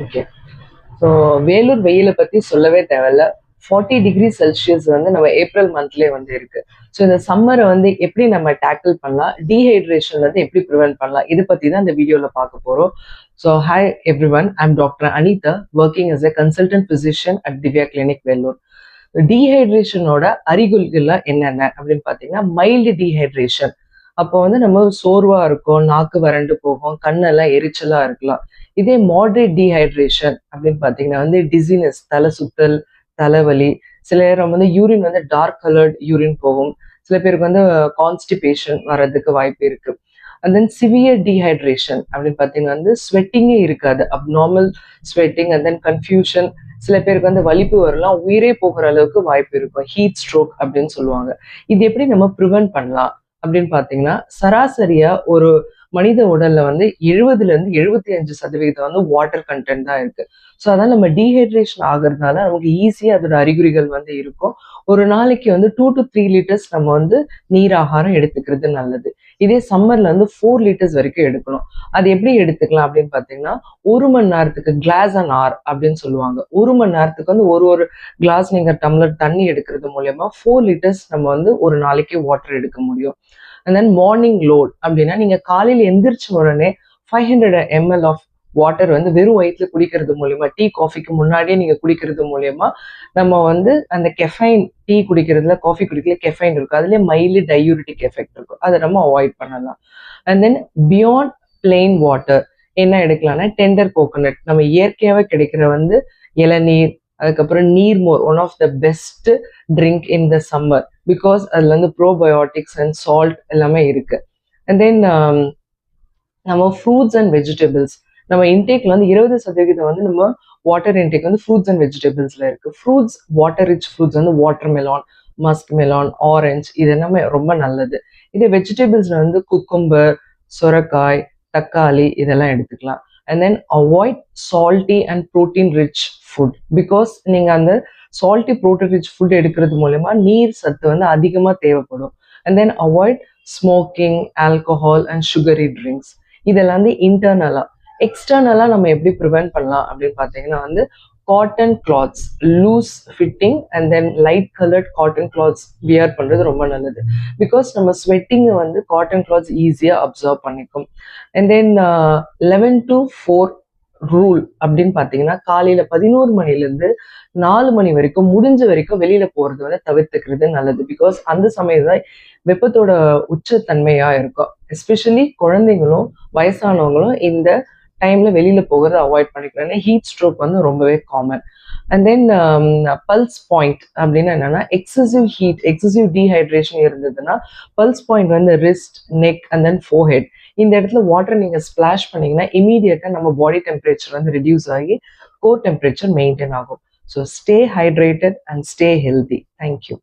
Okay. So Vellore வெயிலை பற்றி சொல்லவே தேவையில்ல. 40 டிகிரி செல்சியஸ் வந்து நம்ம ஏப்ரல் மந்த்லேயே வந்து இருக்கு. ஸோ இந்த சம்மரை வந்து எப்படி நம்ம டேக்கிள் பண்ணலாம், டீஹைட்ரேஷன்ல இருந்து எப்படி ப்ரிவென்ட் பண்ணலாம், இதை பற்றி தான் இந்த வீடியோவில் பார்க்க போகிறோம். So hi everyone, I'm doctor Anitha, working as a consultant physician at Divya clinic Vellore. டீஹைட்ரேஷனோட அறிகுறிகள்லாம் என்னென்ன அப்படின்னு பார்த்தீங்கன்னா, மைல்டு டீஹைட்ரேஷன். அப்போ வந்து நம்ம சோர்வா இருக்கும், நாக்கு வறண்டு போகும், கண்ணெல்லாம் எரிச்சலா இருக்கலாம். இதே மாடரேட் டீஹைட்ரேஷன் அப்படின்னு பார்த்தீங்கன்னா வந்து டிசினஸ், தலை சுத்தல், தலைவலி, சில நேரம் வந்து யூரின் வந்து டார்க் கலர்ட் யூரின் போகும், சில பேருக்கு வந்து கான்ஸ்டிபேஷன் வர்றதுக்கு வாய்ப்பு இருக்கு. அண்ட் தென் சிவியர் டீஹைட்ரேஷன் அப்படின்னு பார்த்தீங்கன்னா வந்து ஸ்வெட்டிங்கே இருக்காது, abnormal sweating and then confusion, சில பேருக்கு வந்து வலிப்பு வரலாம், உயிரே போகிற அளவுக்கு வாய்ப்பு இருக்கும், ஹீட் ஸ்ட்ரோக் அப்படின்னு சொல்லுவாங்க. இது எப்படி நம்ம ப்ரிவென்ட் பண்ணலாம் அப்படின்னு பார்த்தீங்கன்னா, சராசரியா ஒரு மனித உடல்ல வந்து 70% வந்து வாட்டர் கண்டென்ட் தான் இருக்கு. ஸோ அதனால நம்ம டீஹைட்ரேஷன் ஆகுறதுனால நமக்கு ஈஸியா அதோட அறிகுறிகள் வந்து இருக்கும். ஒரு நாளைக்கு வந்து 2 to 3 லிட்டர்ஸ் நம்ம வந்து நீர் ஆகாரம் எடுத்துக்கிறது நல்லது. இதே சம்மர்ல வந்து 4 லிட்டர்ஸ் வரைக்கும் எடுக்கணும். அது எப்படி எடுத்துக்கலாம் அப்படின்னு பார்த்தீங்கன்னா, 1 மணி நேரத்துக்கு கிளாஸ் அண்ட் ஆர் அப்படின்னு சொல்லுவாங்க. 1 மணி நேரத்துக்கு வந்து ஒரு கிளாஸ் நீங்க டம்ளர் தண்ணி எடுக்கிறது மூலயமா 4 லிட்டர்ஸ் நம்ம வந்து ஒரு நாளைக்கு வாட்டர் எடுக்க முடியும். அண்ட் தென் மார்னிங் லோட் அப்படின்னா, நீங்க காலையில எந்திரிச்ச உடனே 500 ml ஆஃப் வாட்டர் வந்து வெறும் வயிற்றுல குடிக்கிறது மூலியமா, டீ காஃபிக்கு முன்னாடியே நீங்க குடிக்கிறது மூலியமா நம்ம வந்து அந்த கெஃபைன், டீ குடிக்கிறதுல காஃபி குடிக்கிறதுல கெஃபைன் இருக்கும், அதுலேயே மைல்டு டயூரிட்டிக் எஃபெக்ட் இருக்கும், அதை நம்ம அவாய்ட் பண்ணலாம். And then beyond plain water என்ன எடுக்கலாம்னா, டெண்டர் கோகோனட், நம்ம இயற்கையாகவே கிடைக்கிற வந்து இளநீர், அதுக்கப்புறம் நீர்மோர், one of the best drink in the summer, because அதுல வந்து ப்ரோபயோட்டிக்ஸ் அண்ட் சால்ட் எல்லாமே இருக்கு. அண்ட் தென் நம்ம ஃப்ரூட்ஸ் அண்ட் வெஜிடபிள்ஸ், நம்ம இன்டேக்ல வந்து 20% வந்து நம்ம வாட்டர் இன்டேக் வந்து ஃப்ரூட்ஸ் அண்ட் வெஜிடபிள்ஸ்ல இருக்கு. ஃப்ரூட்ஸ், வாட்டர் ரிச் ஃப்ரூட்ஸ் வந்து water melon, Musk melon, orange, இது எல்லாமே ரொம்ப நல்லது. இதே வெஜிடபிள்ஸ்ல வந்து குக்கும்பர், சுரக்காய், தக்காளி, இதெல்லாம் எடுத்துக்கலாம். And then avoid salty and protein rich food, because நீங்க அந்த சால்ட்டி ப்ரோட்டீன் ரிச் ஃபுட் எடுக்கிறது மூலமா நீர் சத்து வந்து அதிகமாக தேவைப்படும். And then avoid smoking, alcohol and sugary drinks. இதெல்லாம் வந்து இன்டர்னலா. எக்ஸ்டர்னலா நம்ம எப்படி ப்ரிவென்ட் பண்ணலாம் அப்படின்னு பார்த்தீங்கன்னா வந்து, cotton clothes, loose fitting and then light coloured cotton clothes wear பண்றது ரொம்ப நல்லது. பிகாஸ் நம்ம ஸ்வெட்டிங்கை வந்து காட்டன் கிளாத்ஸ் ஈஸியாக அப்சர்வ் பண்ணிக்கும். அண்ட் தென் 11 to 4 ரூல் அப்படின்னு பார்த்தீங்கன்னா, காலையில 11 மணிலேருந்து 4 மணி வரைக்கும் முடிஞ்ச வரைக்கும் வெளியில போறது வந்து தவிர்த்துக்கிறது நல்லது. பிகாஸ் அந்த சமயம் தான் வெப்பத்தோட உச்சத்தன்மையா இருக்கும். எஸ்பெஷலி குழந்தைங்களும் வயசானவங்களும் இந்த டைம்ல வெளியில போகிறத அவாய்ட் பண்ணிக்கலாம். ஹீட் ஸ்ட்ரோக் வந்து ரொம்பவே common. And then pulse point அப்படின்னா என்னன்னா, எக்ஸசிவ் ஹீட், எக்ஸசிவ் டீஹைட்ரேஷன் இருந்ததுன்னா பல்ஸ் பாயிண்ட் வந்து wrist, neck and then forehead, இந்த இடத்துல வாட்டர் நீங்க ஸ்பிளாஷ் பண்ணீங்கன்னா இமீடியட்டா நம்ம பாடி டெம்பரேச்சர் வந்து ரெடியூஸ் ஆகி கோர் டெம்பரேச்சர் மெயின்டைன் ஆகும். So stay hydrated and stay healthy. Thank you.